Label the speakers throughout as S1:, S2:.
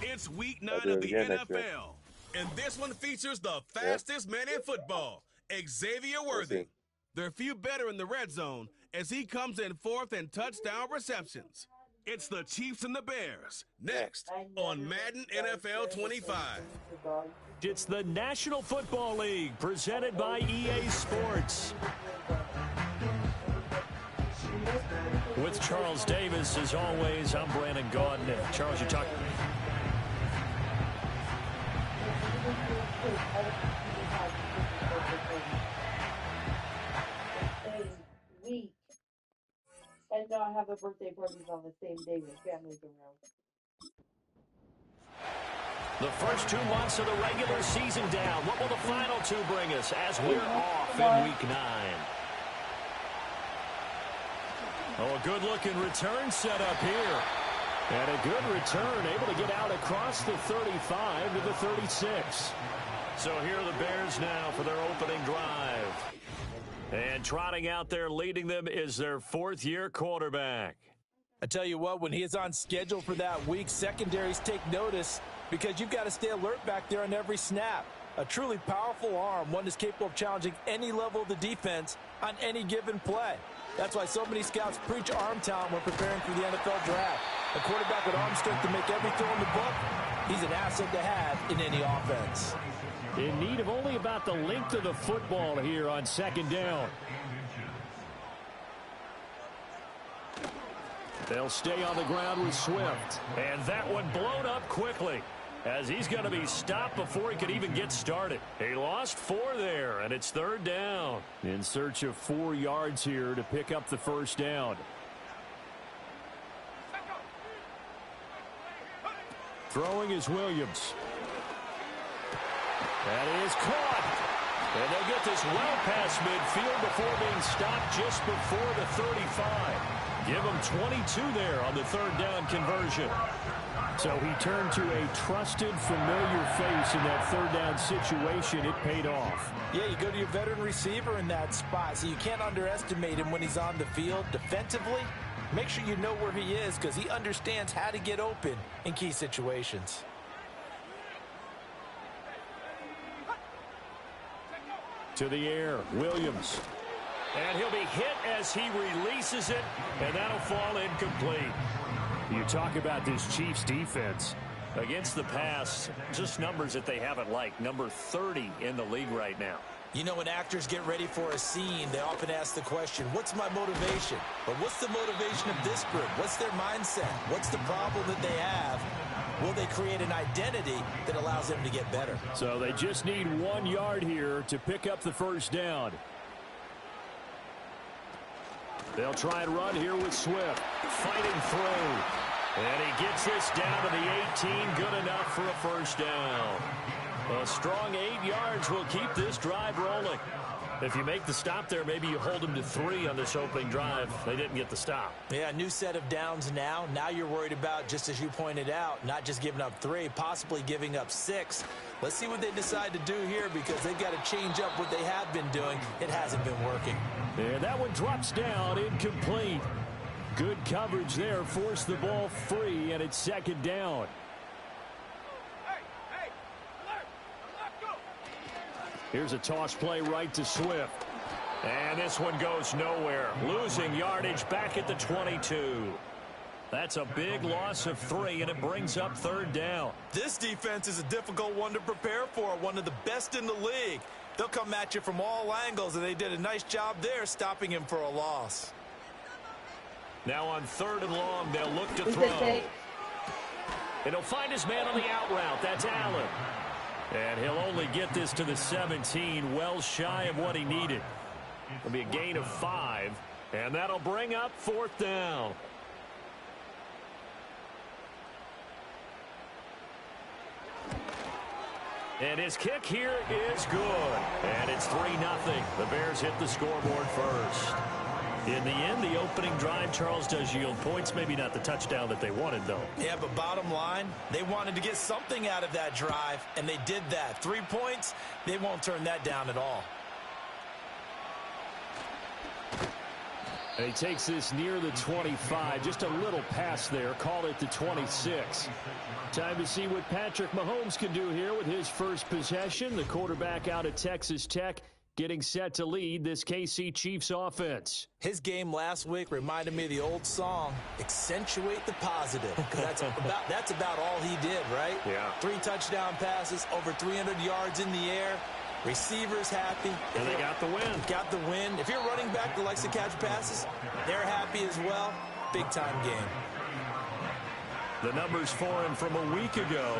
S1: It's week 9 of the NFL, and this one features the fastest man in football, Xavier Worthy. There are few better in the red zone as he comes in fourth in touchdown receptions. It's the Chiefs and the Bears, next on Madden NFL 25.
S2: It's the National Football League, presented by EA Sports. With Charles Davis, as always, I'm Brandon Gaudin. Charles, you talk.
S3: Week. And now I have a birthday parties on the same day with families around.
S2: The first 2 months of the regular season down. What will the final 2 bring us as we're off in week 9? Oh, a good-looking return set up here. And a good return, able to get out across the 35 to the 36. So here are the Bears now for their opening drive. And trotting out there leading them is their 4th-year quarterback.
S4: I tell you what, when he is on schedule for that week, secondaries take notice because you've got to stay alert back there on every snap. A truly powerful arm, one that's capable of challenging any level of the defense on any given play. That's why so many scouts preach arm talent when preparing for the NFL draft. A quarterback with arm strength to make every throw in the book, he's an asset to have in any offense.
S2: In need of only about the length of the football here on second down. They'll stay on the ground with Swift. And that one blown up quickly, as he's going to be stopped before he could even get started. He lost 4 there, and it's 3rd down. In search of 4 yards here to pick up the first down. Throwing is Williams. That is caught. And they get this well past midfield before being stopped just before the 35. Give him 22 there on the 3rd down conversion. So he turned to a trusted, familiar face in that 3rd down situation. It paid off.
S4: Yeah, you go to your veteran receiver in that spot, so you can't underestimate him when he's on the field defensively. Make sure you know where he is because he understands how to get open in key situations.
S2: To the air, Williams. And he'll be hit as he releases it, and that'll fall incomplete. You talk about this Chiefs defense. Against the pass, just numbers that they haven't liked. Number 30 in the league right now.
S4: You know, when actors get ready for a scene, they often ask the question, what's my motivation? But what's the motivation of this group? What's their mindset? What's the problem that they have? Will they create an identity that allows them to get better?
S2: So they just need 1 yard here to pick up the first down. They'll try and run here with Swift. Fighting through. And he gets this down to the 18. Good enough for a first down. A strong 8 yards will keep this drive rolling. If you make the stop there, maybe you hold them to 3 on this opening drive. They didn't get the stop.
S4: Yeah, new set of downs now. Now you're worried about, just as you pointed out, not just giving up 3, possibly giving up 6. Let's see what they decide to do here because they've got to change up what they have been doing. It hasn't been working.
S2: And that one drops down, incomplete. Good coverage there, forced the ball free, and it's 2nd down. Here's a toss play right to Swift. And this one goes nowhere. Losing yardage back at the 22. That's a big loss of 3, and it brings up 3rd down.
S4: This defense is a difficult one to prepare for, one of the best in the league. They'll come at you from all angles, and they did a nice job there stopping him for a loss.
S2: Now on 3rd and long, they'll look to throw. And he'll find his man on the out route. That's Allen. And he'll only get this to the 17, well shy of what he needed. It'll be a gain of 5, and that'll bring up 4th down. And his kick here is good. And it's 3-0. The Bears hit the scoreboard first. In the end, the opening drive, Charles, does yield points. Maybe not the touchdown that they wanted, though.
S4: Yeah, but bottom line, they wanted to get something out of that drive, and they did that. 3 points, they won't turn that down at all.
S2: And he takes this near the 25. Just a little pass there. Call it the 26. Time to see what Patrick Mahomes can do here with his first possession. The quarterback out at Texas Tech getting set to lead this KC Chiefs offense.
S4: His game last week reminded me of the old song, Accentuate the Positive. That's about all he did, right?
S2: Yeah.
S4: 3 touchdown passes, over 300 yards in the air. Receivers happy.
S2: And they got the win.
S4: Got the win. If you're running back that likes to catch passes, they're happy as well. Big-time game.
S2: The numbers for him from a week ago,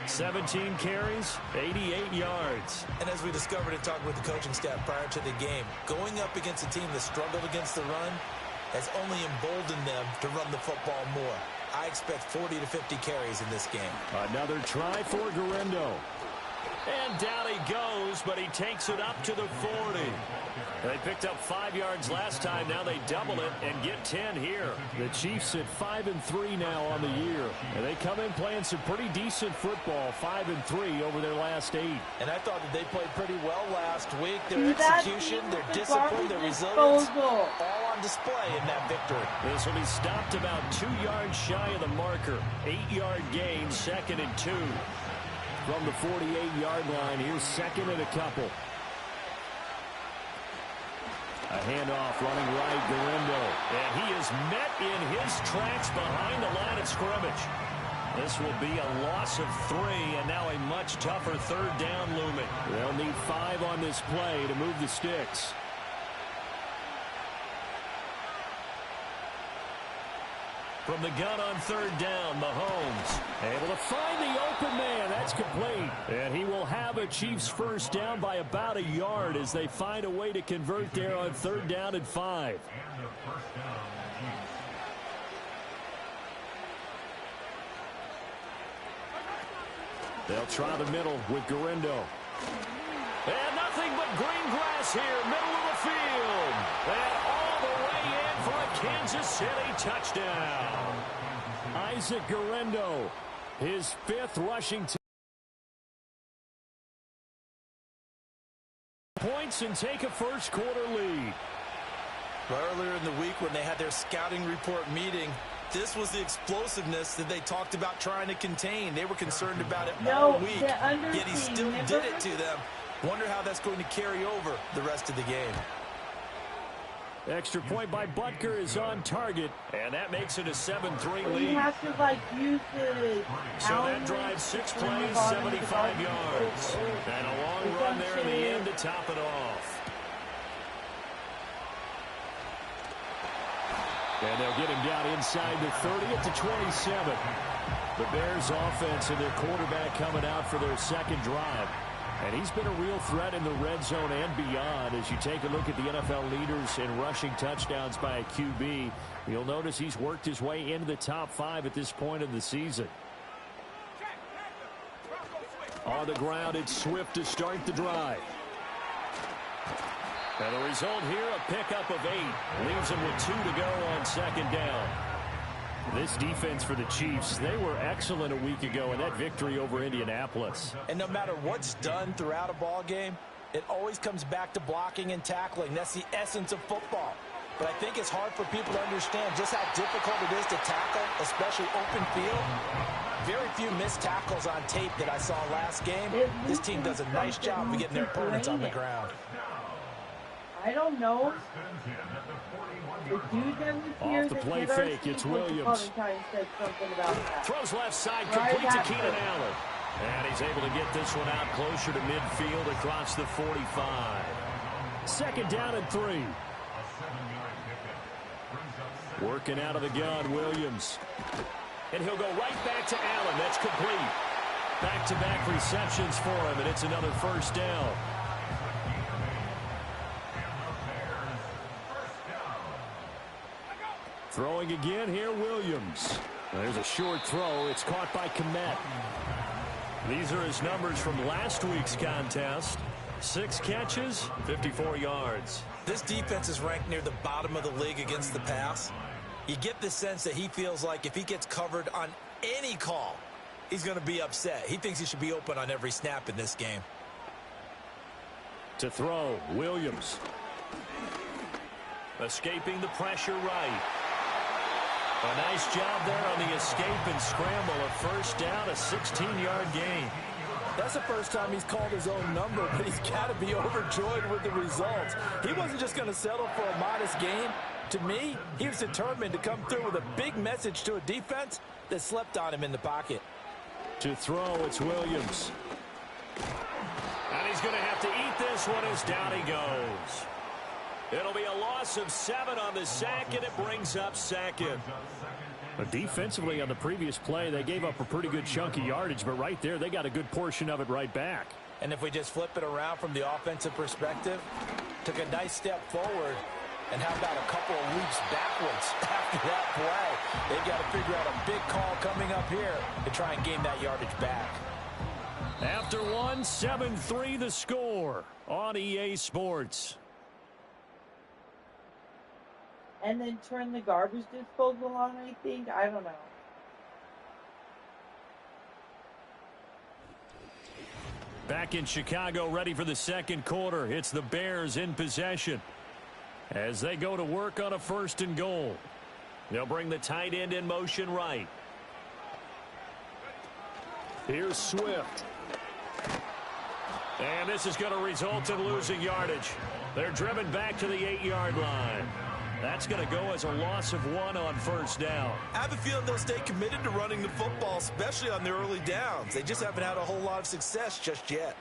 S2: 17 carries, 88 yards.
S4: And as we discovered in talking with the coaching staff prior to the game, going up against a team that struggled against the run has only emboldened them to run the football more. I expect 40 to 50 carries in this game.
S2: Another try for Guerrero. And down he goes, but he takes it up to the 40. They picked up 5 yards last time. Now they double it and get 10 here. The Chiefs at 5-3 now on the year. And they come in playing some pretty decent football, 5-3 over their last 8.
S4: And I thought that they played pretty well last week. Their execution, their discipline, their resilience, all on display in that victory.
S2: This will be stopped about 2 yards shy of the marker. 8-yard gain, 2nd and 2. From the 48-yard line, here's 2nd and a couple. A handoff running right, Guerrero. And he is met in his tracks behind the line of scrimmage. This will be a loss of 3, and now a much tougher 3rd down looming. They'll need 5 on this play to move the sticks. From the gun on 3rd down, Mahomes able to find the open man. That's complete. And he will have a Chiefs first down by about a yard as they find a way to convert there on 3rd down and 5. They'll try the middle with Guerrero. And nothing but green grass here, middle of the field. And all the way in for a Kansas City touchdown. Isaac Guerrero, his 5th rushing points and take a first quarter lead.
S4: Earlier in the week when they had their scouting report meeting, this was the explosiveness that they talked about trying to contain. They were concerned about it all week, yet he still did it to them. Wonder how that's going to carry over the rest of the game.
S2: Extra point by Butker is on target, and that makes it a 7-3 lead.
S3: You have to, use the...
S2: So that drives 6 plays, 75 yards. And a long run there in the end to top it off. And they'll get him down inside the 30 at the 27. The Bears offense and their quarterback coming out for their 2nd drive. And he's been a real threat in the red zone and beyond. As you take a look at the NFL leaders in rushing touchdowns by a QB, you'll notice he's worked his way into the top 5 at this point of the season. On the ground, it's Swift to start the drive. And the result here, a pickup of 8. Leaves him with 2 to go on 2nd down. This defense for the Chiefs, they were excellent a week ago in that victory over Indianapolis.
S4: And no matter what's done throughout a ball game, it always comes back to blocking and tackling. That's the essence of football. But I think it's hard for people to understand just how difficult it is to tackle, especially open field. Very few missed tackles on tape that I saw last game. This team does a nice job of getting their opponents on the ground.
S3: I don't know. The dude that was here
S2: off the play fake, it's Williams. Throws left side, complete to Keenan Allen. And he's able to get this one out closer to midfield across the 45. 2nd down and 3. Working out of the gun, Williams. And he'll go right back to Allen. That's complete. Back-to-back receptions for him, and it's another first down. Throwing again here, Williams. There's a short throw. It's caught by Kmet. These are his numbers from last week's contest. 6 catches, 54 yards.
S4: This defense is ranked near the bottom of the league against the pass. You get the sense that he feels like if he gets covered on any call, he's going to be upset. He thinks he should be open on every snap in this game.
S2: To throw, Williams. Escaping the pressure right. A nice job there on the escape and scramble. A first down, a 16-yard gain.
S4: That's the first time he's called his own number, but he's got to be overjoyed with the results. He wasn't just going to settle for a modest gain. To me, he was determined to come through with a big message to a defense that slept on him in the pocket.
S2: To throw, it's Williams. And he's going to have to eat this one as down he goes. It'll be a loss of 7 on the sack, and it brings up second.
S5: But defensively on the previous play, they gave up a pretty good chunk of yardage, but right there, they got a good portion of it right back.
S4: And if we just flip it around from the offensive perspective, took a nice step forward, and how about a couple of leaps backwards after that play? They've got to figure out a big call coming up here to try and gain that yardage back.
S2: After one, 7-3 the score on EA Sports.
S3: And then turn the garbage disposal on, I think. I don't know.
S2: Back in Chicago, ready for the second quarter. It's the Bears in possession as they go to work on a 1st and goal. They'll bring the tight end in motion right. Here's Swift. And this is going to result in losing yardage. They're driven back to the 8-yard line. That's going to go as a loss of 1 on 1st down.
S4: I have a feeling they'll stay committed to running the football, especially on their early downs. They just haven't had a whole lot of success just yet.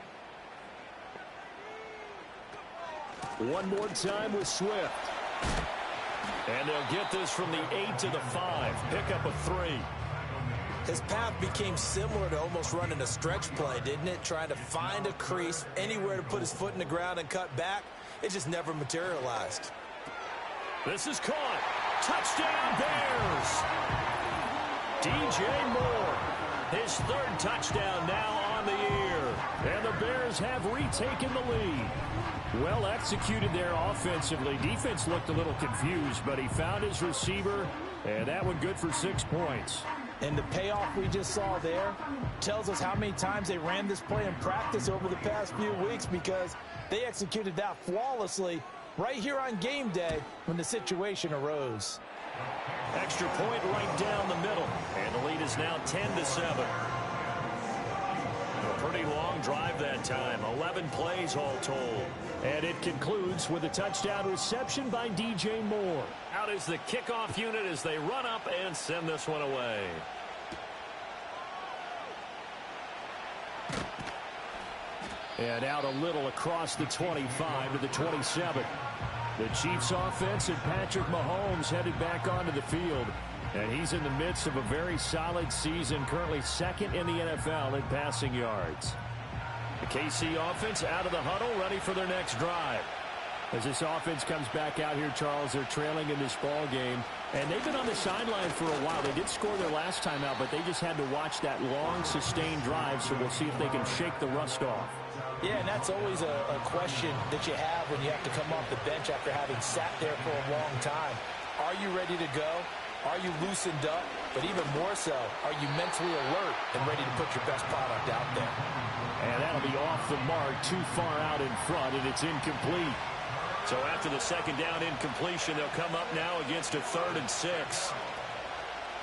S2: One more time with Swift. And they'll get this from the 8 to the 5. Pick up a 3.
S4: His path became similar to almost running a stretch play, didn't it? Trying to find a crease, anywhere to put his foot in the ground and cut back. It just never materialized.
S2: This is caught. Touchdown, Bears. DJ Moore. His 3rd touchdown now on the year. And the Bears have retaken the lead.
S5: Well executed there offensively. Defense looked a little confused, but he found his receiver, and that one good for 6 points.
S4: And the payoff we just saw there tells us how many times they ran this play in practice over the past few weeks, because they executed that flawlessly right here on game day when the situation arose.
S2: Extra point right down the middle. And the lead is now 10-7. A pretty long drive that time. 11 plays all told.
S5: And it concludes with a touchdown reception by DJ Moore.
S2: Out is the kickoff unit as they run up and send this one away.
S5: And out a little across the 25 to the 27. The Chiefs offense and Patrick Mahomes headed back onto the field. And he's in the midst of a very solid season, currently 2nd in the NFL in passing yards.
S2: The KC offense out of the huddle, ready for their next drive.
S5: As this offense comes back out here, Charles, they're trailing in this ball game. And they've been on the sideline for a while. They did score their last time out, but they just had to watch that long, sustained drive, so we'll see if they can shake the rust off.
S4: Yeah, and that's always a question that you have when you have to come off the bench after having sat there for a long time. Are you ready to go? Are you loosened up? But even more so, are you mentally alert and ready to put your best product out there?
S5: And that'll be off the mark, too far out in front, and it's incomplete.
S2: So after the 2nd down incompletion, they'll come up now against a 3rd and 6.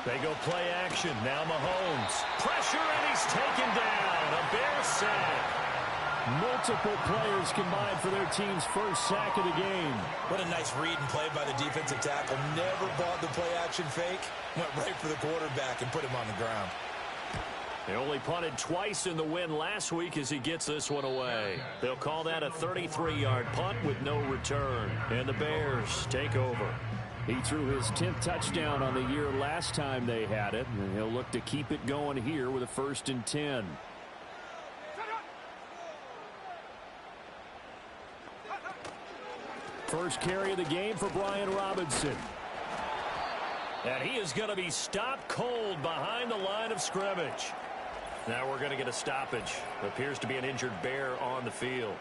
S2: They go play action. Now Mahomes. Pressure, and he's taken down. A Bears sack.
S5: Multiple players combined for their team's 1st sack of the game.
S4: What a nice read and play by the defensive tackle. Never bought the play-action fake. Went right for the quarterback and put him on the ground.
S2: They only punted twice in the win last week as he gets this one away. They'll call that a 33-yard punt with no return. And the Bears take over.
S5: He threw his 10th touchdown on the year last time they had it. And he'll look to keep it going here with a 1st and 10. First carry of the game for Brian Robinson.
S2: And he is going to be stopped cold behind the line of scrimmage. Now we're going to get a stoppage. Appears to be an injured Bear on the field.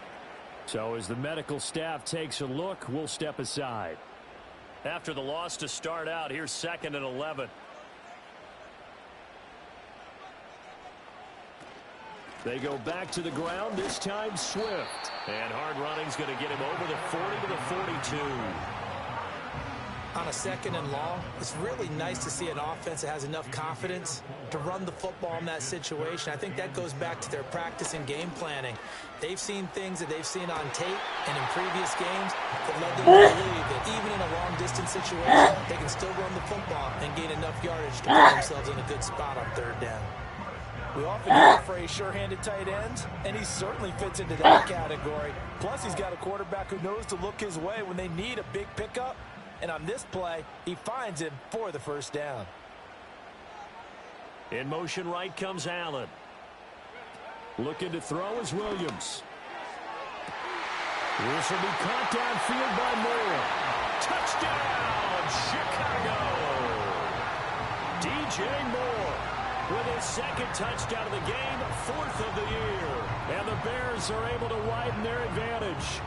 S5: So as the medical staff takes a look, we'll step aside.
S2: After the loss to start out, here's 2nd and 11.
S5: They go back to the ground, this time Swift.
S2: And hard running's going to get him over the 40 to the 42.
S4: on a 2nd and long, it's really nice to see an offense that has enough confidence to run the football in that situation. I think that goes back to their practice and game planning. They've seen things that they've seen on tape and in previous games that led them to believe that even in a long-distance situation, they can still run the football and gain enough yardage to put themselves in a good spot on 3rd down. We often hear the phrase sure-handed tight ends, and he certainly fits into that category. Plus, he's got a quarterback who knows to look his way when they need a big pickup. And on this play, he finds him for the 1st down.
S2: In motion right comes Allen. Looking to throw is Williams. This will be caught downfield by Moore. Touchdown, Chicago! DJ Moore with his 2nd touchdown of the game, 4th of the year. And the Bears are able to widen their advantage.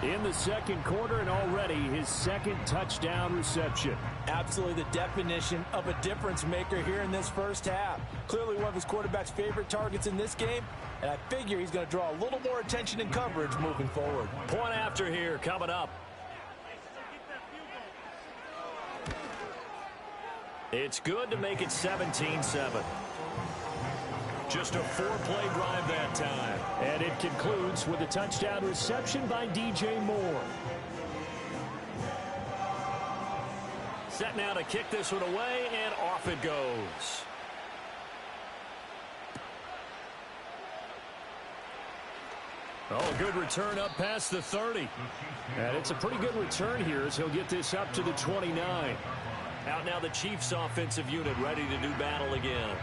S2: In the 2nd quarter, and already his 2nd touchdown reception.
S4: Absolutely the definition of a difference maker here in this 1st half. Clearly one of his quarterback's favorite targets in this game, and I figure he's going to draw a little more attention and coverage moving forward.
S2: Point after here coming up. It's good to make it 17-7. Just a 4-play drive that time.
S5: And it concludes with a touchdown reception by DJ Moore.
S2: Set now to kick this one away, and off it goes. Oh, a good return up past the 30.
S5: And it's a pretty good return here as he'll get this up to the 29.
S2: Out now the Chiefs offensive unit ready to do battle again.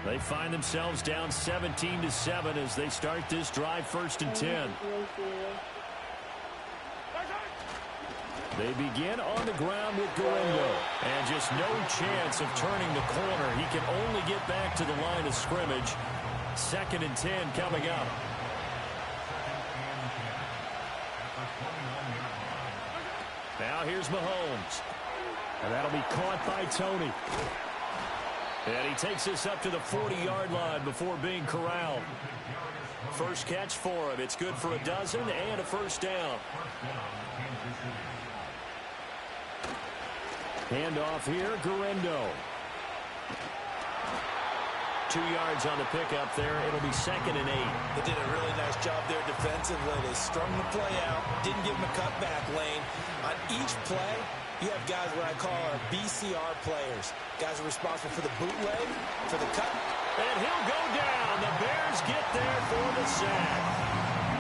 S2: They find themselves down 17-7 as they start this drive 1st and 10. They begin on the ground with Guerendo. And just no chance of turning the corner. He can only get back to the line of scrimmage. 2nd and 10 coming up. Now here's Mahomes.
S5: And that'll be caught by Tony.
S2: And he takes this up to the 40-yard line before being corralled. First catch for him. It's good for a dozen and a 1st down.
S5: Handoff here, Guerendo.
S2: 2 yards on the pickup there. It'll be 2nd and 8.
S4: They did a really nice job there defensively. They strung the play out, didn't give him a cutback lane. On each play, you have guys what I call our BCR players. Guys are responsible for the bootleg, for the cut.
S2: And he'll go down. The Bears get there for the sack.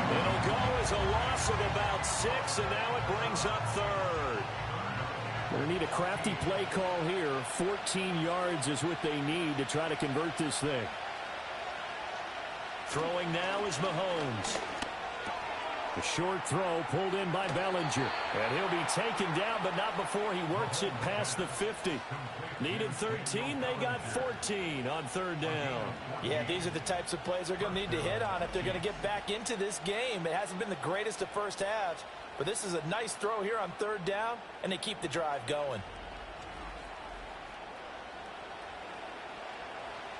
S2: It'll go as a loss of about 6, and now it brings up 3rd.
S5: Going to need a crafty play call here. 14 yards is what they need to try to convert this thing.
S2: Throwing now is Mahomes.
S5: A short throw pulled in by Bellinger.
S2: And he'll be taken down, but not before he works it past the 50. Needed 13. They got 14 on 3rd down.
S4: Yeah, these are the types of plays they're going to need to hit on if they're going to get back into this game. It hasn't been the greatest of 1st halves, but this is a nice throw here on 3rd down, and they keep the drive going.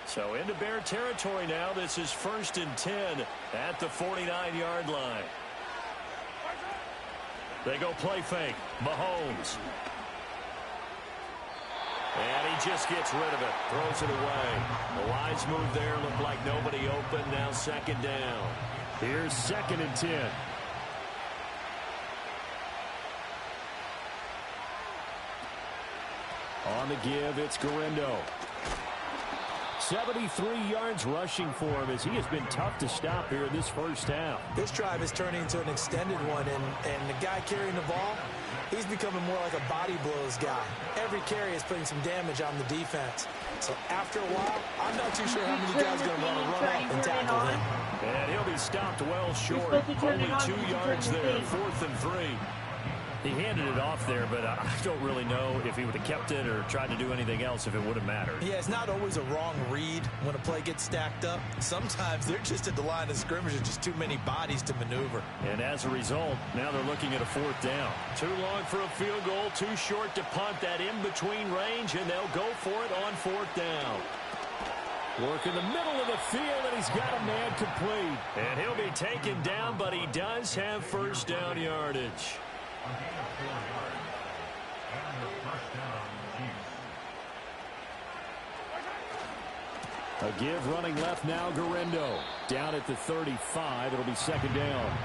S2: So into Bear territory now. This is 1st and 10 at the 49-yard line. They go play fake. Mahomes. And he just gets rid of it. Throws it away. A wise move there. Looked like nobody open. Now 2nd down.
S5: Here's 2nd and 10. On the give, it's Guerendo. 73 yards rushing for him as he has been tough to stop here in this 1st half.
S4: This drive is turning into an extended one, and the guy carrying the ball, he's becoming more like a body blows guy. Every carry is putting some damage on the defense. So after a while, I'm not too sure how many guys are going to want to run up and tackle him.
S2: And he'll be stopped well short. Only 2 yards there, 4th and 3.
S5: He handed it off there, but I don't really know if he would have kept it or tried to do anything else if it would have mattered.
S4: Yeah, it's not always a wrong read when a play gets stacked up. Sometimes they're just at the line of scrimmage and just too many bodies to maneuver.
S5: And as a result, now they're looking at a 4th down.
S2: Too long for a field goal, too short to punt. That in-between range, and they'll go for it on 4th down.
S5: Work in the middle of the field, and he's got a man complete.
S2: And he'll be taken down, but he does have 1st down yardage.
S5: A give running left now, Guerrero. Down at the 35. It'll be second down.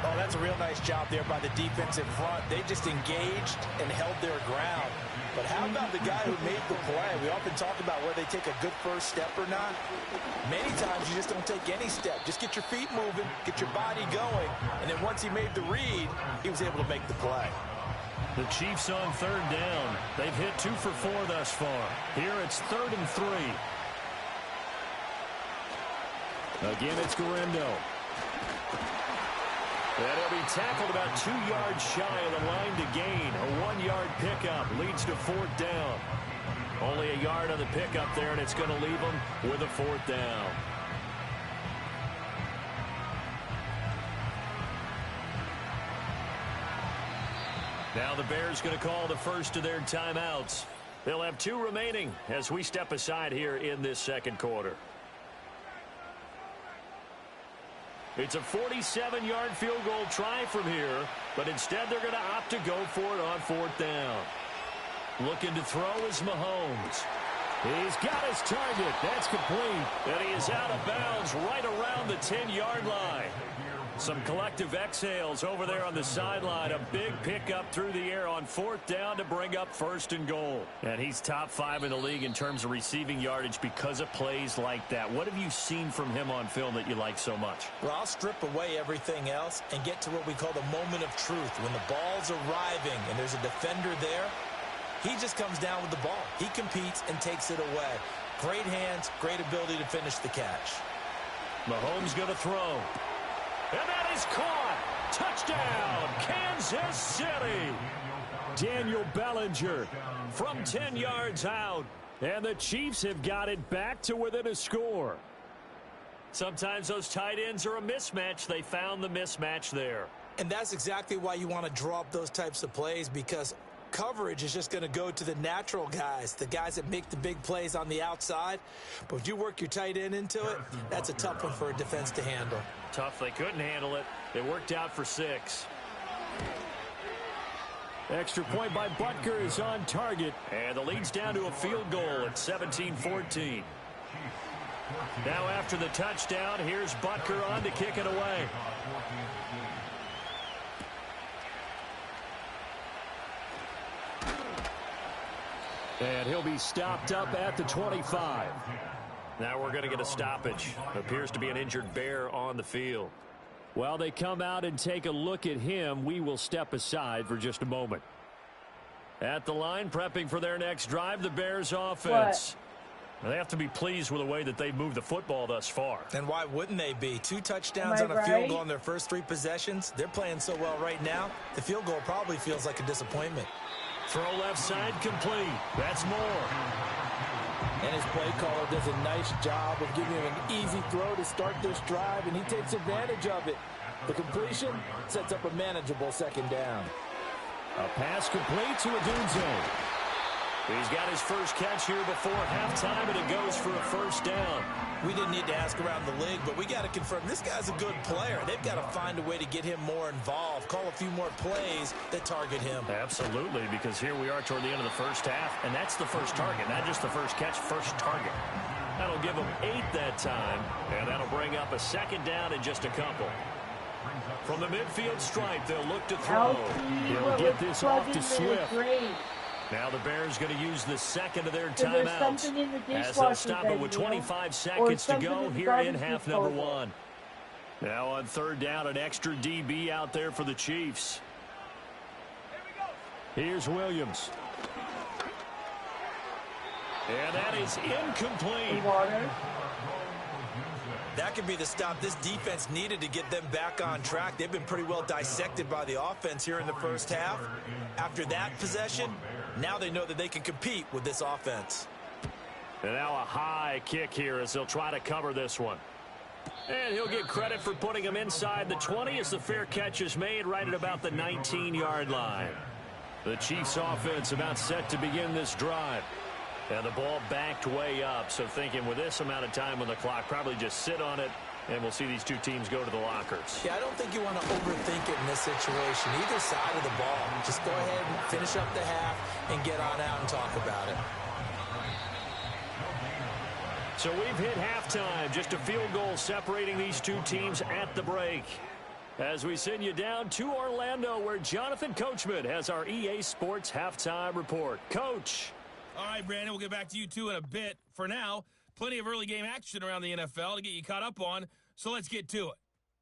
S4: Oh, that's a real nice job there by the defense in front. They just engaged and held their ground. But how about the guy who made the play? We often talk about whether they take a good first step or not. Many times you just don't take any step. Just get your feet moving, get your body going, and then once he made the read, he was able to make the play.
S5: The Chiefs on third down. They've hit 2 for 4 thus far. Here it's 3rd and 3. Again, it's Guerrero. And he'll be tackled about 2 yards shy of the line to gain. A 1-yard pickup leads to 4th down. Only a yard on the pickup there, and it's going to leave him with a 4th down. Now the Bears going to call the first of their timeouts. They'll have 2 remaining as we step aside here in this second quarter. It's a 47-yard field goal try from here, but instead they're going to opt to go for it on 4th down. Looking to throw is Mahomes. He's got his target. That's complete. And he is out of bounds right around the 10-yard line. Some collective exhales over there on the sideline. A big pickup through the air on 4th down to bring up 1st and goal. And he's top 5 in the league in terms of receiving yardage because of plays like that. What have you seen from him on film that you like so much?
S4: Well, I'll strip away everything else and get to what we call the moment of truth. When the ball's arriving and there's a defender there, he just comes down with the ball. He competes and takes it away. Great hands, great ability to finish the catch.
S5: Mahomes going to throw. And that is caught. Touchdown, Kansas City. Daniel Bellinger from 10 yards out. And the Chiefs have got it back to within a score. Sometimes those tight ends are a mismatch. They found the mismatch there.
S4: And that's exactly why you want to draw up those types of plays, because coverage is just going to go to the natural guys, the guys that make the big plays on the outside. But if you work your tight end into it, that's a tough one for a defense to handle.
S5: Tough. They couldn't handle it. It worked out for 6. Extra point by Butker is on target. And the lead's down to a field goal at 17-14. Now after the touchdown, here's Butker on to kick it away. And he'll be stopped up at the 25. Now we're going to get a stoppage. Appears to be an injured Bear on the field. While they come out and take a look at him, we will step aside for just a moment. At the line, prepping for their next drive, the Bears offense. They have to be pleased with the way that they've moved the football thus far.
S4: And why wouldn't they be? 2 touchdowns on a field goal in their first 3 possessions. They're playing so well right now, the field goal probably feels like a disappointment.
S5: Throw left side complete. That's Moore.
S4: And his play caller does a nice job of giving him an easy throw to start this drive, and he takes advantage of it. The completion sets up a manageable second down.
S5: A pass complete to Odunze. He's got his first catch here before halftime, and it goes for a first down.
S4: We didn't need to ask around the league, but we got to confirm this guy's a good player. They've got to find a way to get him more involved, call a few more plays that target him.
S5: Absolutely, because here we are toward the end of the first half, and that's the first target, not just the first catch, first target. That'll give them 8 that time, and that'll bring up a second down in just a couple. From the midfield stripe, they'll look to throw. He'll get this off to Swift. Now the Bears going to use the second of their timeouts as they'll stop it with 25 seconds to go here in half number 1. Now on third down, an extra DB out there for the Chiefs. Here's Williams. And that is incomplete.
S4: That could be the stop this defense needed to get them back on track. They've been pretty well dissected by the offense here in the first half. After that possession, now they know that they can compete with this offense.
S5: And now a high kick here as they'll try to cover this one. And he'll get credit for putting him inside the 20 as the fair catch is made right at about the 19-yard line. The Chiefs offense about set to begin this drive. And the ball backed way up, so thinking with this amount of time on the clock, probably just sit on it
S2: And we'll see these two teams go to the lockers.
S4: Yeah, I don't think you want to overthink it in this situation. Either side of the ball. Just go ahead and finish up the half and get on out and talk about it.
S2: So we've hit halftime. Just a field goal separating these two teams at the break. As we send you down to Orlando, where Jonathan Coachman has our EA Sports halftime report. Coach.
S6: All right, Brandon, we'll get back to you two in a bit. For now, plenty of early game action around the NFL to get you caught up on, so let's get to it.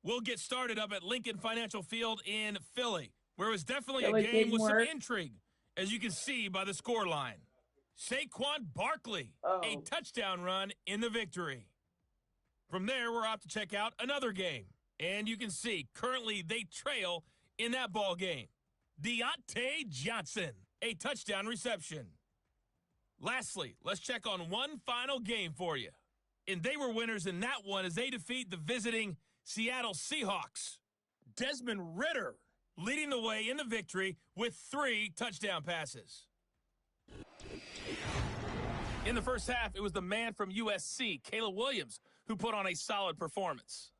S6: We'll get started up at Lincoln Financial Field in Philly, where it was definitely a game with some intrigue, as you can see by the scoreline. Saquon Barkley, a touchdown run in the victory. From there, we're off to check out another game. And you can see, currently they trail in that ball game. Deontay Johnson, a touchdown reception. Lastly, let's check on one final game for you. And they were winners in that one as they defeat the visiting Seattle Seahawks. Desmond Ridder leading the way in the victory with 3 touchdown passes. In the first half, it was the man from USC, Caleb Williams, who put on a solid performance.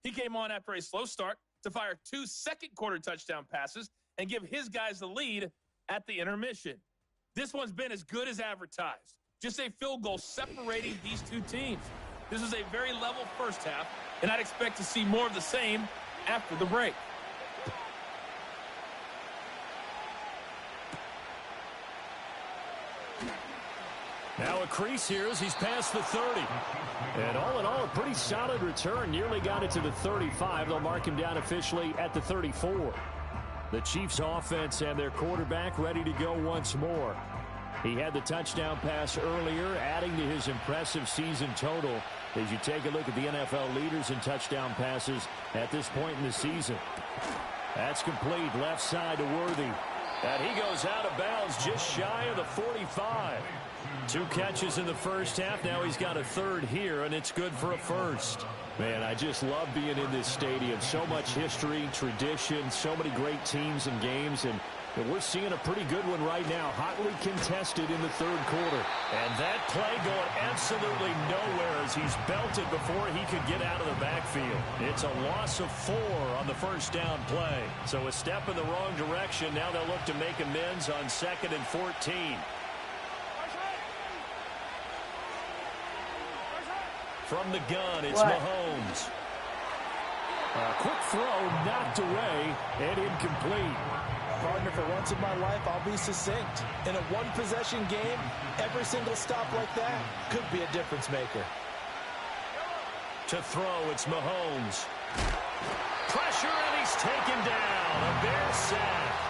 S6: He came on after a slow start to fire 2 second-quarter touchdown passes and give his guys the lead at the intermission. This one's been as good as advertised. Just a field goal separating these two teams. This is a very level first half, and I'd expect to see more of the same after the break.
S2: Now a crease here as he's past the 30. And all in all, a pretty solid return. Nearly got it to the 35. They'll mark him down officially at the 34. The Chiefs offense and their quarterback ready to go once more. He had the touchdown pass earlier, adding to his impressive season total as you take a look at the NFL leaders in touchdown passes at this point in the season. That's complete, left side to Worthy. And he goes out of bounds just shy of the 45. 2 catches in the first half. Now he's got a third here, and it's good for a first. Man, I just love being in this stadium. So much history, tradition, so many great teams and games, and we're seeing a pretty good one right now, hotly contested in the third quarter. And that play going absolutely nowhere as he's belted before he could get out of the backfield. It's a loss of 4 on the first down play. So a step in the wrong direction. Now they'll look to make amends on 2nd and 14. From the gun, it's Mahomes. A quick throw knocked away and incomplete.
S4: Partner, for once in my life, I'll be succinct. In a one-possession game, every single stop like that could be a difference maker.
S2: To throw, it's Mahomes. Pressure, and he's taken down. A Bear sack.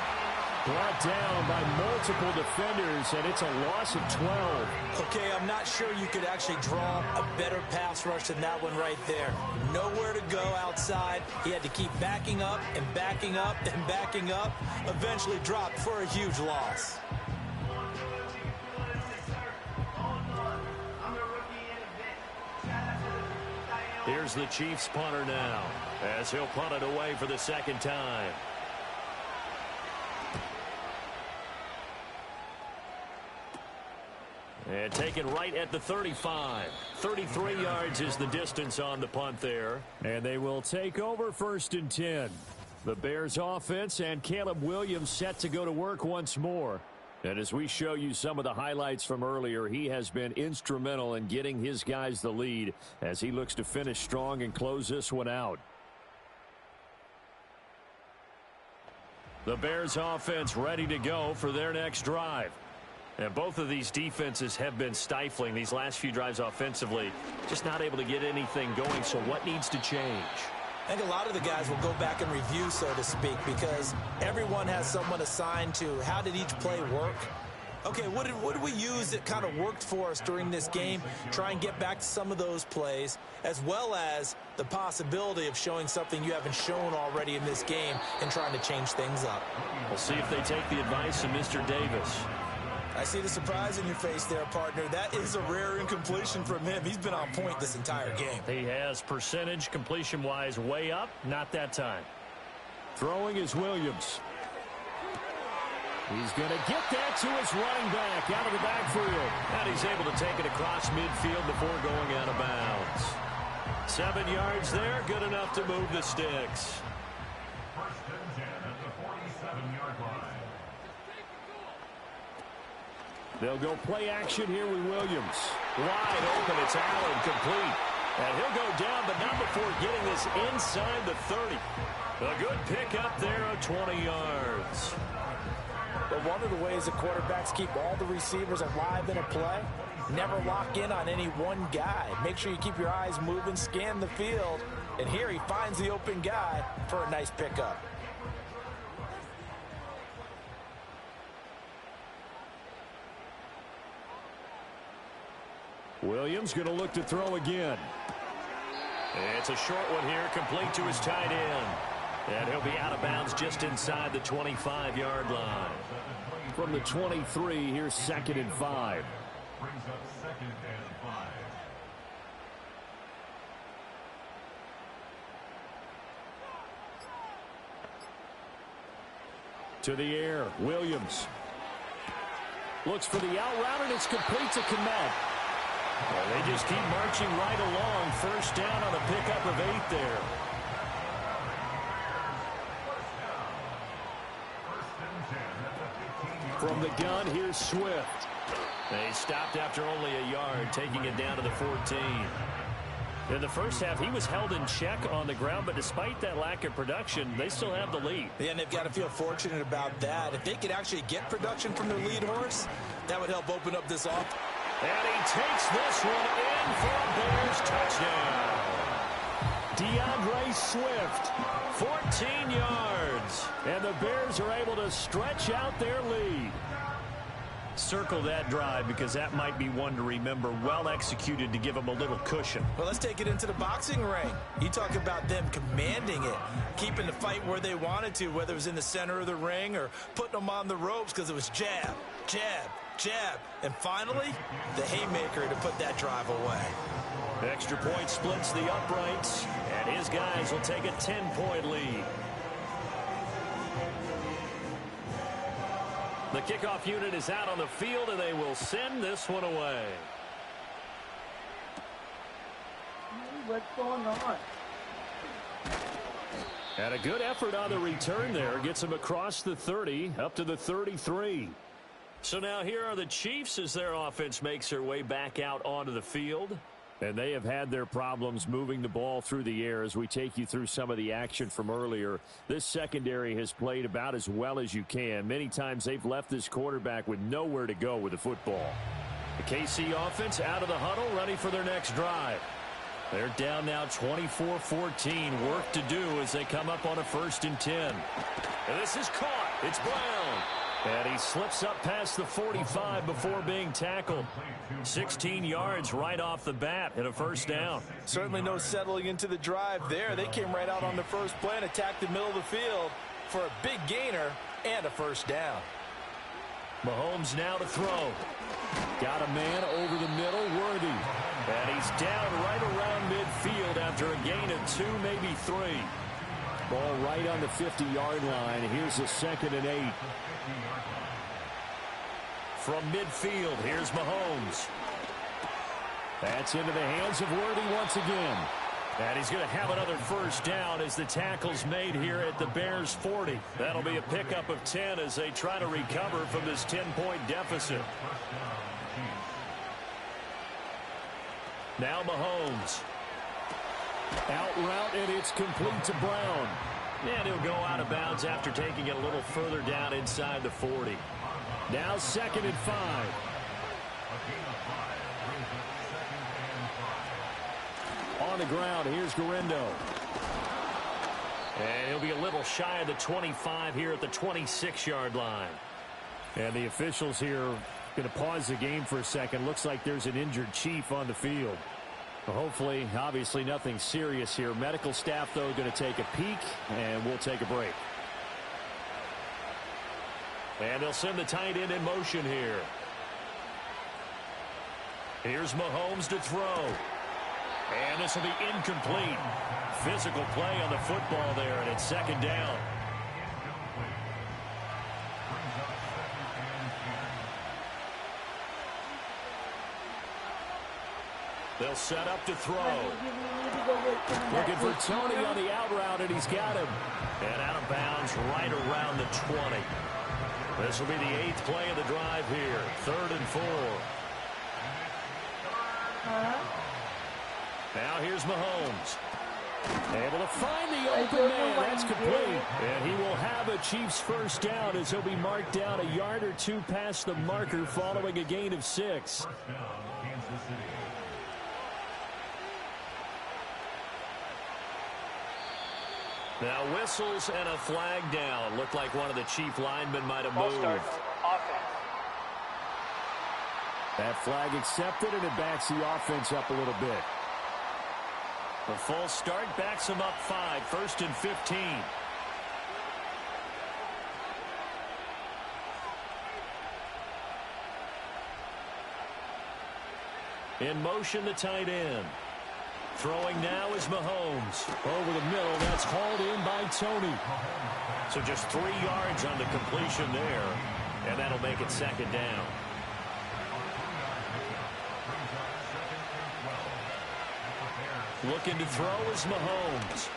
S2: Brought down by multiple defenders, and it's a loss of 12.
S4: Okay, I'm not sure you could actually draw a better pass rush than that one right there. Nowhere to go outside. He had to keep backing up and backing up and backing up. Eventually dropped for a huge loss.
S2: Here's the Chiefs punter now, as he'll punt it away for the second time. And taken right at the 35. 33 yards is the distance on the punt there. And they will take over 1st and 10. The Bears offense and Caleb Williams set to go to work once more. And as we show you some of the highlights from earlier, he has been instrumental in getting his guys the lead as he looks to finish strong and close this one out. The Bears offense ready to go for their next drive. And both of these defenses have been stifling these last few drives offensively. Just not able to get anything going. So what needs to change?
S4: I think a lot of the guys will go back and review, so to speak, because everyone has someone assigned to how did each play work. Okay, what did we use that kind of worked for us during this game? Try and get back to some of those plays, as well as the possibility of showing something you haven't shown already in this game and trying to change things up.
S2: We'll see if they take the advice of Mr. Davis.
S4: I see the surprise in your face there, partner. That is a rare incompletion from him. He's been on point this entire game.
S2: He has percentage completion-wise way up. Not that time.
S5: Throwing is Williams. He's going to get that to his running back out of the backfield.
S2: And he's able to take it across midfield before going out of bounds. 7 yards there, good enough to move the sticks.
S5: First and 10 at the 47-yard line.
S2: They'll go play action here with Williams. Wide open, it's Allen, complete. And he'll go down, but not before getting this inside the 30. A good pickup there of 20 yards.
S4: But one of the ways the quarterbacks keep all the receivers alive in a play, never lock in on any one guy. Make sure you keep your eyes moving, scan the field. And here he finds the open guy for a nice pickup.
S2: Williams going to look to throw again. It's a short one here, complete to his tight end. And he'll be out of bounds just inside the 25-yard line. From the 23, here's 2nd and 5.
S5: Brings up 2nd and 5.
S2: To the air, Williams. Looks for the out route, and it's complete to Kmet. Well, they just keep marching right along. First down on a pickup of 8 there. From the gun, here's Swift. They stopped after only a yard, taking it down to the 14. In the first half, he was held in check on the ground, but despite that lack of production, they still have the lead.
S4: Yeah, and they've got to feel fortunate about that. If they could actually get production from their lead horse, that would help open up this offense.
S2: And he takes this one in for a Bears touchdown. DeAndre Swift, 14 yards. And the Bears are able to stretch out their lead. Circle that drive because that might be one to remember. Well executed to give them a little cushion.
S4: Well, let's take it into the boxing ring. You talk about them commanding it, keeping the fight where they wanted to, whether it was in the center of the ring or putting them on the ropes because it was jab, jab, jab. And finally, the haymaker to put that drive away.
S2: Extra point splits the uprights, and his guys will take a 10-point lead. The kickoff unit is out on the field, and they will send this one away.
S3: What's going on?
S2: And a good effort on the return there. Gets him across the 30, up to the 33. So now here are the Chiefs as their offense makes their way back out onto the field. And they have had their problems moving the ball through the air as we take you through some of the action from earlier. This secondary has played about as well as you can. Many times they've left this quarterback with nowhere to go with the football. The KC offense out of the huddle, ready for their next drive. They're down now 24-14. Work to do as they come up on a 1st and 10. And this is caught. It's Brown. And he slips up past the 45 before being tackled. 16 yards right off the bat and a 1st down.
S4: Certainly no settling into the drive there. They came right out on the first play and attacked the middle of the field for a big gainer and a 1st down.
S2: Mahomes now to throw. Got a man over the middle, Worthy. And he's down right around midfield after a gain of 2, maybe 3. Ball right on the 50-yard line. Here's a 2nd and 8. From midfield, here's Mahomes. That's into the hands of Worthy once again. And he's going to have another 1st down as the tackle's made here at the Bears 40. That'll be a pickup of 10 as they try to recover from this 10-point deficit. Now Mahomes. Out route, and it's complete to Brown. And he'll go out of bounds after taking it a little further down inside the 40. Now 2nd and 5. On the ground, here's Guerendo. And he'll be a little shy of the 25 here at the 26-yard line. And the officials here going to pause the game for a second. Looks like there's an injured Chief on the field. Hopefully, obviously nothing serious here. Medical staff, though, going to take a peek, and we'll take a break. And they'll send the tight end in motion here. Here's Mahomes to throw. And this will be incomplete. Physical play on the football there, and it's 2nd down. They'll set up to throw.
S5: Looking for Tony on the out route, and he's got him.
S2: And out of bounds right around the 20. This will be the 8th play of the drive here. 3rd and 4. Now here's Mahomes. Able to find the open man. That's complete. And he will have a Chiefs first down as he'll be marked down a yard or two past the marker following a gain of 6. Now whistles and a flag down. Looked like one of the Chief linemen might have moved.
S5: That flag accepted, and it backs the offense up a little bit.
S2: The full start backs him up 5. 1st and 15. In motion, the tight end. Throwing now is Mahomes.
S5: Over the middle, that's hauled in by Tony.
S2: So just 3 yards on the completion there, and that'll make it 2nd down. Looking to throw is Mahomes.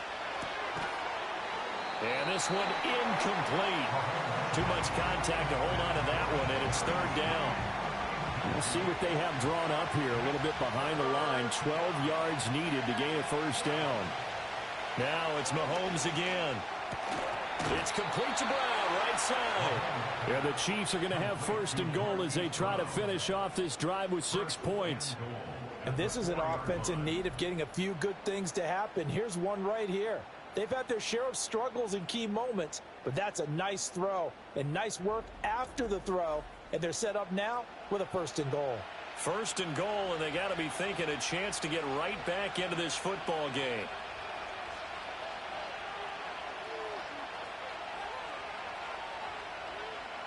S2: And this one incomplete. Too much contact to hold on to that one, and it's 3rd down.
S5: We'll see what they have drawn up here. A little bit behind the line. 12 yards needed to gain a first down.
S2: Now it's Mahomes again. It's complete to Brown, right side.
S5: Yeah, the Chiefs are going to have 1st and goal as they try to finish off this drive with 6 points.
S4: And this is an offense in need of getting a few good things to happen. Here's one right here. They've had their share of struggles in key moments, but that's a nice throw and nice work after the throw. And they're set up now with a 1st and goal.
S2: 1st and goal, and they got to be thinking a chance to get right back into this football game.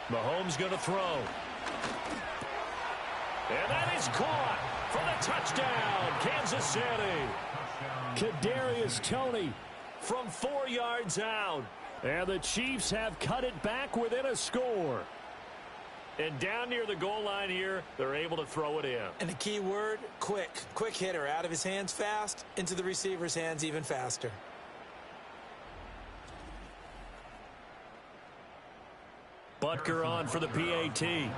S2: Mahomes going to throw. And that is caught for the touchdown, Kansas City.
S5: Kadarius Toney
S2: from 4 yards out.
S5: And the Chiefs have cut it back within a score.
S2: And down near the goal line here, they're able to throw it in.
S4: And the key word, quick. Quick hitter. Out of his hands fast, into the receiver's hands even faster.
S2: Butker on for the PAT.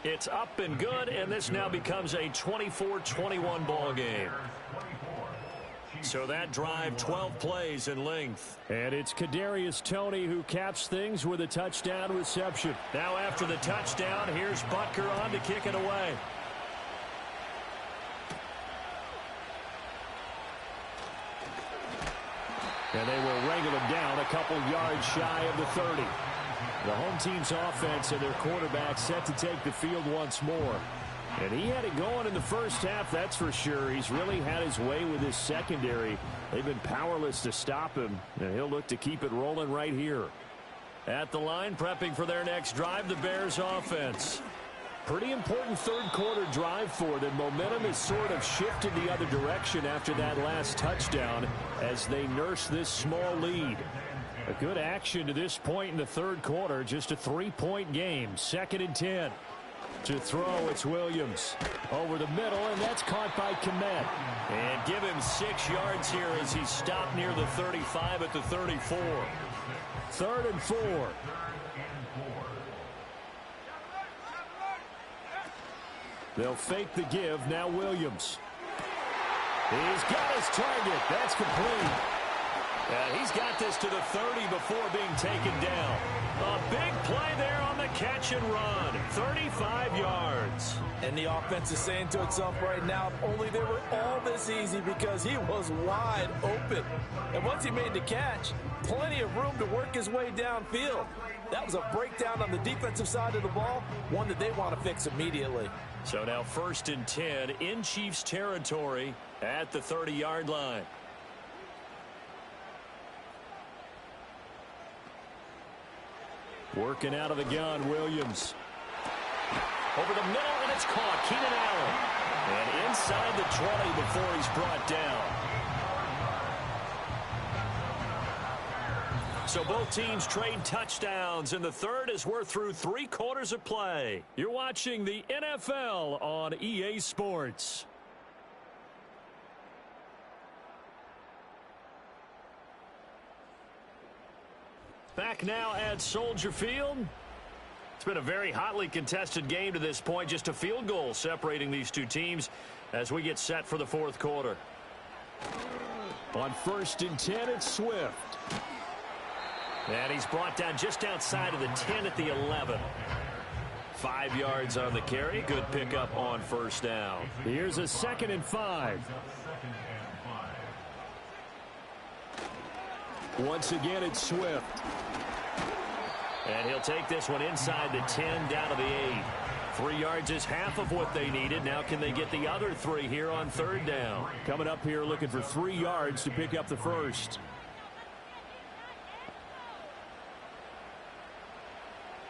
S2: It's up and good, and this now becomes a 24-21 ball game. So that drive, 12 plays in length.
S5: And it's Kadarius Toney who caps things with a touchdown reception.
S2: Now after the touchdown, here's Butker on to kick it away.
S5: And they will wrangle him down a couple yards shy of the 30. The home team's offense and their quarterback set to take the field once more. And he had it going in the first half, that's for sure. He's really had his way with his secondary. They've been powerless to stop him, and he'll look to keep it rolling right here.
S2: At the line, prepping for their next drive, the Bears offense.
S5: Pretty important third quarter drive for them. Momentum has sort of shifted the other direction after that last touchdown as they nurse this small lead. A good action to this point in the third quarter. Just a 3-point game. 2nd and 10. To throw, it's Williams. Over the middle, and that's caught by Kmet.
S2: And give him 6 yards here as he stopped near the 35 at the 34.
S5: 3rd and 4. They'll fake the give. Now Williams. He's got his target. That's complete.
S2: He's got this to the 30 before being taken down. A big play there on the catch and run. 35 yards.
S4: And the offense is saying to itself right now, if only they were all this easy, because he was wide open. And once he made the catch, plenty of room to work his way downfield. That was a breakdown on the defensive side of the ball, one that they want to fix immediately.
S2: So now 1st and 10 in Chiefs territory at the 30-yard line.
S5: Working out of the gun, Williams.
S2: Over the middle, and it's caught. Keenan Allen. And inside the 20 before he's brought down. So both teams trade touchdowns in the third as we're through 3 quarters of play. You're watching the NFL on EA Sports. Back now at Soldier Field. It's been a very hotly contested game to this point. Just a field goal separating these two teams as we get set for the fourth quarter.
S5: On 1st and 10, it's Swift.
S2: And he's brought down just outside of the 10 at the 11. 5 yards on the carry. Good pickup on first down.
S5: Here's a 2nd and 5. Once again, it's Swift.
S2: And he'll take this one inside the 10 down to the 8. 3 yards is half of what they needed. Now can they get the other 3 here on third down?
S5: Coming up here looking for 3 yards to pick up the first.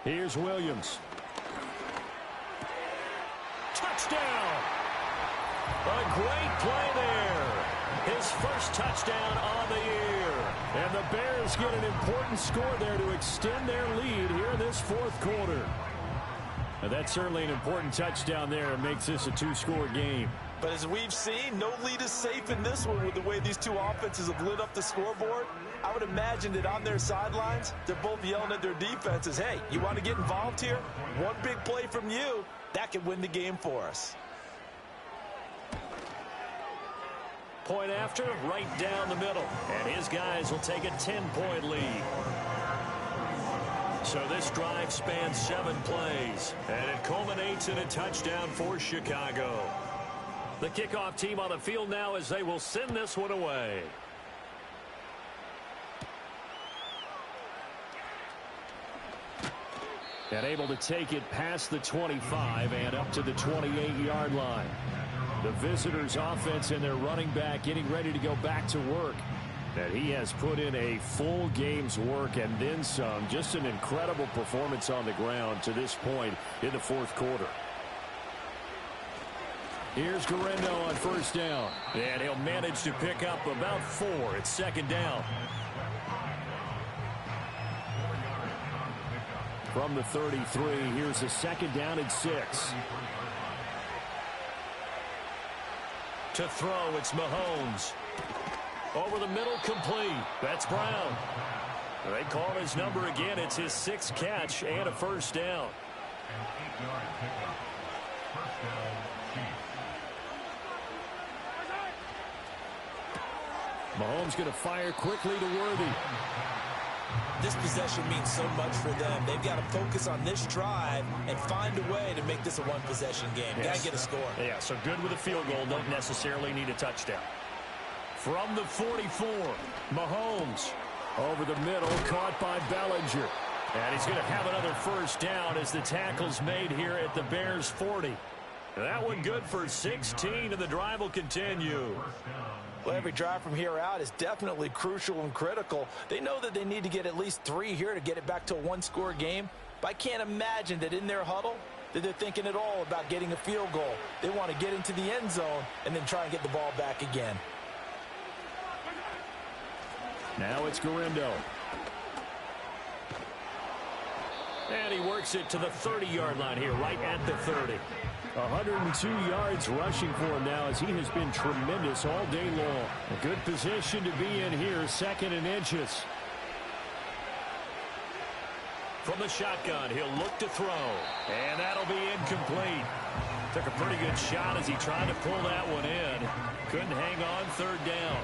S5: Here's Williams.
S2: Touchdown! A great play there. His first touchdown on the year.
S5: And the Bears get an important score there to extend their lead here in this fourth quarter. And that's certainly an important touchdown there. It makes this a 2-score game.
S4: But as we've seen, no lead is safe in this one with the way these two offenses have lit up the scoreboard. I would imagine that on their sidelines, they're both yelling at their defenses, hey, you want to get involved here? One big play from you, that could win the game for us.
S2: Point after, right down the middle. And his guys will take a 10-point lead. So this drive spans 7 plays. And it culminates in a touchdown for Chicago. The kickoff team on the field now as they will send this one away.
S5: And able to take it past the 25 and up to the 28-yard line. The visitors' offense and their running back getting ready to go back to work. And he has put in a full game's work and then some. Just an incredible performance on the ground to this point in the fourth quarter. Here's Guerrero on first down.
S2: And he'll manage to pick up about 4. It's second down.
S5: From the 33, here's a 2nd down and 6.
S2: To throw, it's Mahomes. Over the middle, complete. That's Brown. They call his number again. It's his 6th catch and a first down.
S5: Mahomes going to fire quickly to Worthy.
S4: This possession means so much for them. They've got to focus on this drive and find a way to make this a one-possession game.
S2: Yes.
S4: Got to get a score.
S2: Yeah, so good with a field goal. Don't necessarily need a touchdown. From the 44, Mahomes.
S5: Over the middle, caught by Bellinger.
S2: And he's going to have another first down as the tackle's made here at the Bears' 40. That one good for 16, and the drive will continue.
S4: Well, every drive from here out is definitely crucial and critical. They know that they need to get at least 3 here to get it back to a one-score game. But I can't imagine that in their huddle that they're thinking at all about getting a field goal. They want to get into the end zone and then try and get the ball back again.
S5: Now it's Guerrero.
S2: And he works it to the 30-yard line here, right at the 30.
S5: 102 yards rushing for him now as he has been tremendous all day long. A good position to be in here, 2nd and inches.
S2: From the shotgun, he'll look to throw. And that'll be incomplete. Took a pretty good shot as he tried to pull that one in. Couldn't hang on, third down.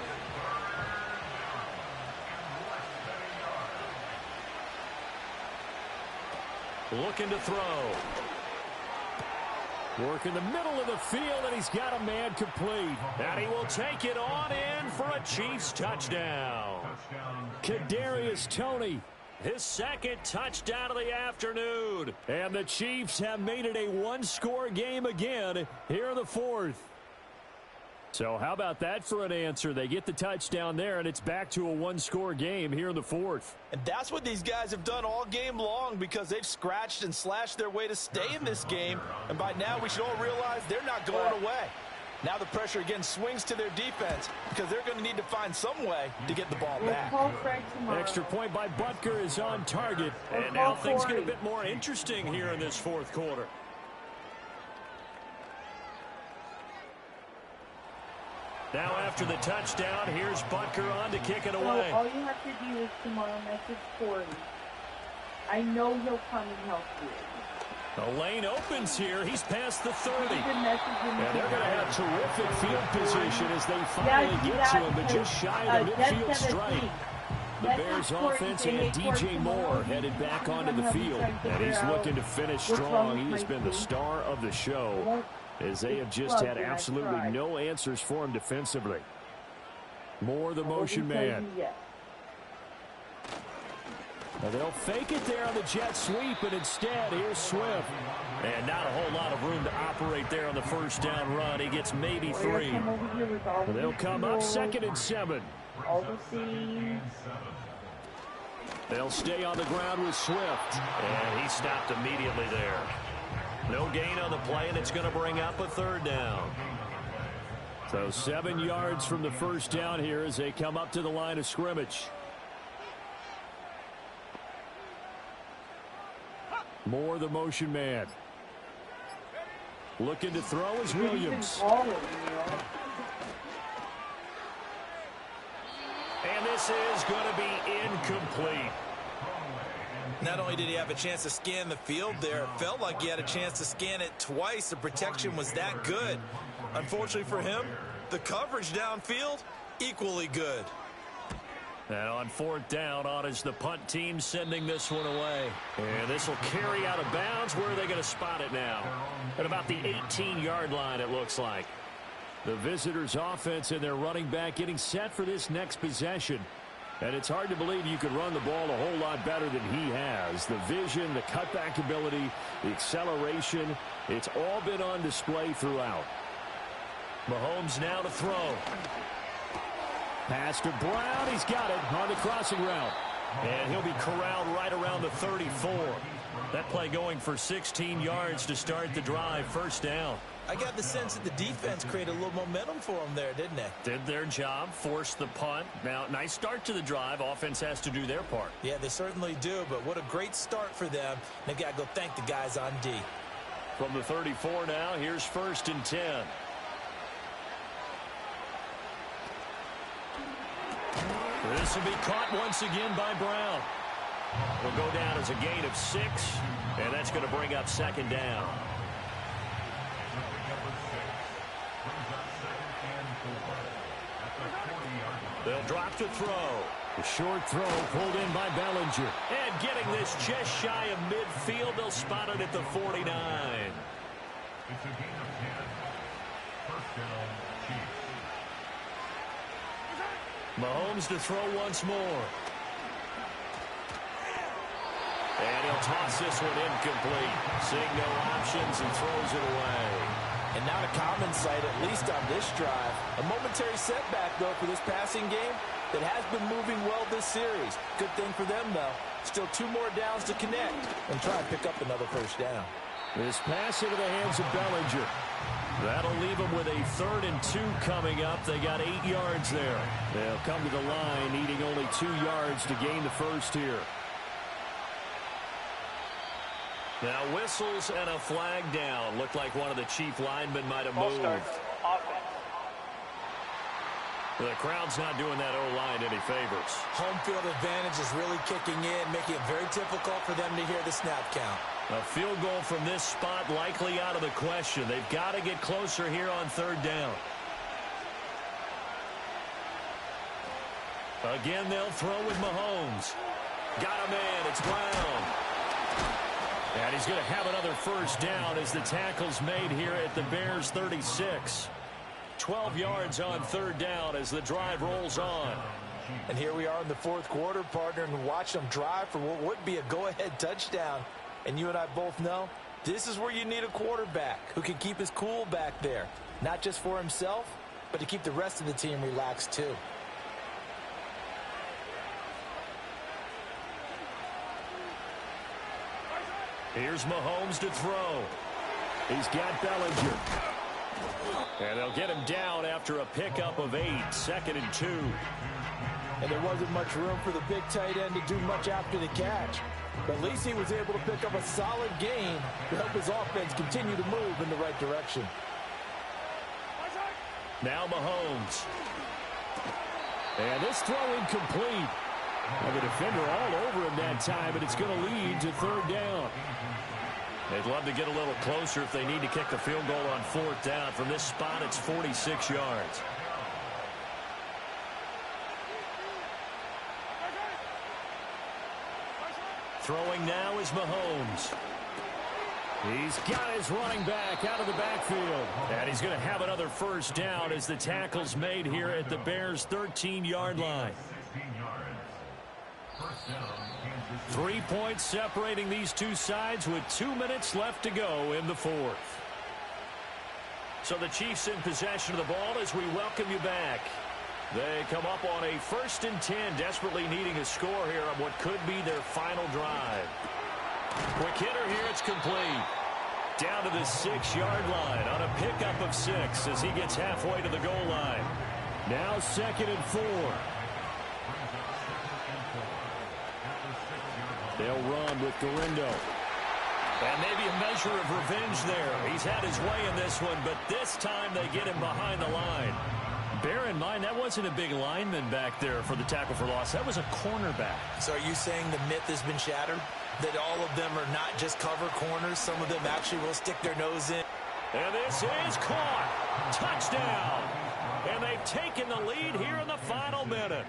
S2: Looking to throw.
S5: Work in the middle of the field, and he's got a man complete.
S2: And he will take it on in for a Chiefs touchdown.
S5: Kadarius Toney.
S2: His 2nd touchdown of the afternoon.
S5: And the Chiefs have made it a one-score game again here in the fourth. So how about that for an answer? They get the touchdown there, and it's back to a one-score game here in the fourth.
S4: And that's what these guys have done all game long because they've scratched and slashed their way to stay in this game. And by now we should all realize they're not going away. Now the pressure again swings to their defense because they're going to need to find some way to get the ball back.
S5: Extra point by Butker is on target. And now things get a bit more interesting here in this fourth quarter. Now after the touchdown, here's Butker on to kick it away.
S3: So all you have to do is tomorrow message Corey. I know he'll come and help you.
S5: The lane opens here. He's past the 30.
S3: And
S5: they're going to have terrific field position as they finally get to him, but just shy of the midfield stripe. The Bears offense and DJ Moore headed back onto the field, and he's looking to finish strong. He has been the star of the show, as they have just had absolutely no answers for him defensively. Moore, the motion man. Now they'll fake it there on the jet sweep, and instead, here's Swift. And not a whole lot of room to operate there on the first down run. He gets maybe 3. They'll come up 2nd and 7.
S3: All the scenes.
S5: They'll stay on the ground with Swift. And he stopped immediately there. No gain on the play, and it's going to bring up a 3rd down. So 7 yards from the first down here as they come up to the line of scrimmage. Moore, the motion man. Looking to throw is Williams. And this is going to be incomplete.
S4: Not only did he have a chance to scan the field there, it felt like he had a chance to scan it twice. The protection was that good. Unfortunately for him, the coverage downfield, equally good.
S5: And on 4th down, on is the punt team sending this one away. And this will carry out of bounds. Where are they going to spot it now? At about the 18-yard line, it looks like. The visitors' offense and their running back getting set for this next possession. And it's hard to believe you could run the ball a whole lot better than he has. The vision, the cutback ability, the acceleration, it's all been on display throughout. Mahomes now to throw. Pass to Brown. He's got it on the crossing route. And he'll be corralled right around the 34. That play going for 16 yards to start the drive. First down.
S4: I got the sense that the defense created a little momentum for them there, didn't they?
S5: Did their job, forced the punt. Now, nice start to the drive. Offense has to do their part.
S4: Yeah, they certainly do, but what a great start for them. They've got to go thank the guys on D.
S5: From the 34 now, here's 1st and 10. This will be caught once again by Brown. Will go down as a gain of 6, and that's going to bring up 2nd down. They'll drop to throw. The short throw pulled in by Bellinger. And getting this just shy of midfield, they'll spot it at the 49.
S7: It's a gain of 10. First down, Chiefs.
S5: Mahomes to throw once more. And he'll toss this one incomplete. Seeing no options and throws it away.
S4: And not a common sight, at least on this drive. A momentary setback, though, for this passing game that has been moving well this series. Good thing for them, though. Still 2 more downs to connect and try and pick up another first down.
S5: This pass into the hands of Bellinger. That'll leave them with a 3rd and 2 coming up. They got 8 yards there. They'll come to the line, needing only 2 yards to gain the first here. Now whistles and a flag down. Looked like one of the chief linemen might have moved. The crowd's not doing that O-line any favors.
S4: Home field advantage is really kicking in, making it very difficult for them to hear the snap count.
S5: A field goal from this spot likely out of the question. They've got to get closer here on 3rd down. Again, they'll throw with Mahomes. Got a man. It's Brown. And he's going to have another first down as the tackle's made here at the Bears' 36. 12 yards on 3rd down as the drive rolls on.
S4: And here we are in the 4th quarter, partner, and watch them drive for what would be a go-ahead touchdown. And you and I both know this is where you need a quarterback who can keep his cool back there. Not just for himself, but to keep the rest of the team relaxed too.
S5: Here's Mahomes to throw. He's got Bellinger.
S2: And they'll get him down after a pickup of 8, 2nd and 2.
S4: And there wasn't much room for the big tight end to do much after the catch. But at least he was able to pick up a solid gain to help his offense continue to move in the right direction.
S2: Now Mahomes. And this throw incomplete. And the defender all over him that time, and it's going to lead to 3rd down. They'd love to get a little closer if they need to kick the field goal on 4th down. From this spot, it's 46 yards. Throwing now is Mahomes. He's got his running back out of the backfield. And he's going to have another 1st down as the tackle's made here at the Bears' 13-yard line. 3 points separating these two sides with 2 minutes left to go in the 4th. So the Chiefs in possession of the ball as we welcome you back. They come up on a 1st and 10, desperately needing a score here on what could be their final drive. Quick hitter here, it's complete. Down to the 6-yard line on a pickup of 6 as he gets halfway to the goal line.
S5: Now 2nd and 4. They'll run with Garindo.
S2: And maybe a measure of revenge there. He's had his way in this one, but this time they get him behind the line. Bear in mind, that wasn't a big lineman back there for the tackle for loss. That was a cornerback.
S4: So are you saying the myth has been shattered? That all of them are not just cover corners? Some of them actually will stick their nose in?
S2: And this is caught. Touchdown. And they've taken the lead here in the final minute.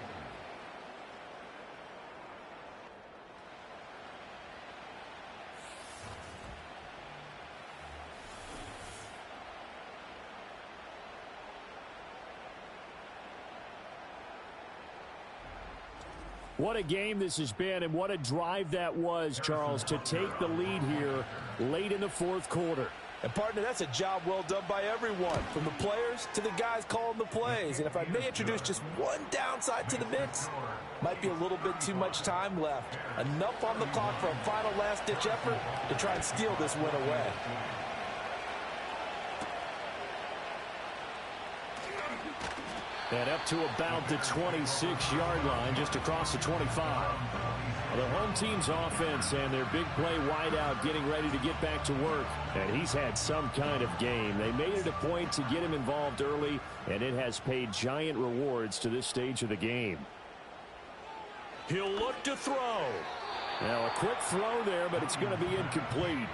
S5: What a game this has been, and what a drive that was, Charles, to take the lead here late in the 4th quarter.
S4: And, partner, that's a job well done by everyone, from the players to the guys calling the plays. And if I may introduce just one downside to the mix, might be a little bit too much time left. Enough on the clock for a final last-ditch effort to try and steal this win away.
S5: And up to about the 26-yard line, just across the 25. The home team's offense and their big play wideout getting ready to get back to work. And he's had some kind of game. They made it a point to get him involved early, and it has paid giant rewards to this stage of the game.
S2: He'll look to throw.
S5: Now a quick throw there, but it's going to be incomplete.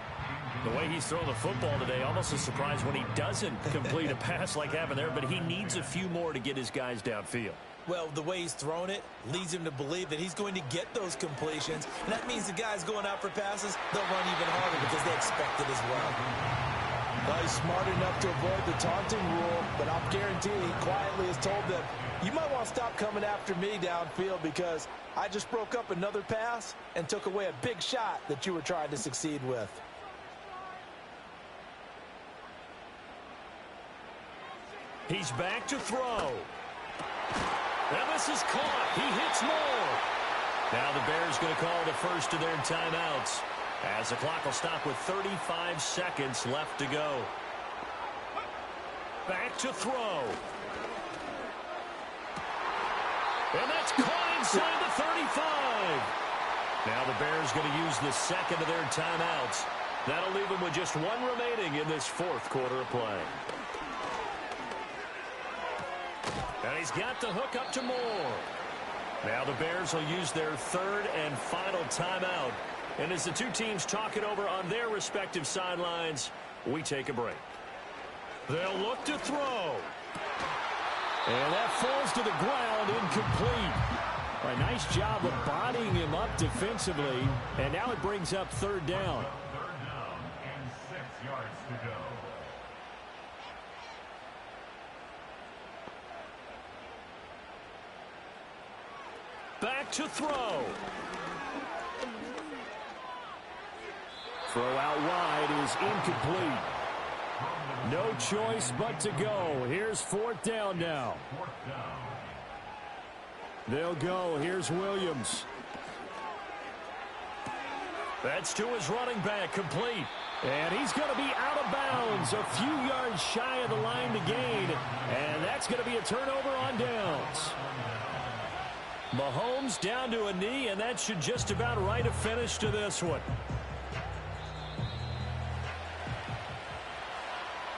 S2: The way he's throwing the football today, almost a surprise when he doesn't complete a pass like happened there, but he needs a few more to get his guys downfield.
S4: Well, the way he's thrown it leads him to believe that he's going to get those completions. And that means the guys going out for passes, they'll run even harder because they expect it as well. Well, he's smart enough to avoid the taunting rule, but I'll guarantee he quietly has told them, you might want to stop coming after me downfield because I just broke up another pass and took away a big shot that you were trying to succeed with.
S2: He's back to throw. And this is caught. He hits more. Now the Bears going to call the first of their timeouts as the clock will stop with 35 seconds left to go. Back to throw. And that's caught inside the 35. Now the Bears going to use the second of their timeouts. That'll leave them with just one remaining in this 4th quarter of play. And he's got the hook up to Moore. Now the Bears will use their 3rd and final timeout. And as the two teams talk it over on their respective sidelines, we take a break. They'll look to throw.
S5: And that falls to the ground, incomplete. A nice job of bodying him up defensively. And now it brings up 3rd down.
S7: 3rd down and 6 yards to go.
S2: Back to throw.
S5: Throw out wide is incomplete. No choice but to go. Here's 4th down now.
S7: 4th down.
S5: They'll go. Here's Williams.
S2: That's to his running back, complete.
S5: And he's going to be out of bounds, a few yards shy of the line to gain. And that's going to be a turnover on downs. Mahomes down to a knee, and that should just about write a finish to this one.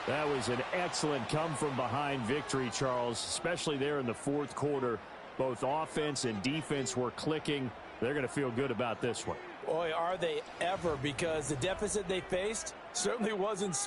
S5: That was an excellent come-from-behind victory, Charles, especially there in the fourth quarter. Both offense and defense were clicking. They're going to feel good about this one.
S4: Boy, are they ever, because the deficit they faced certainly wasn't small.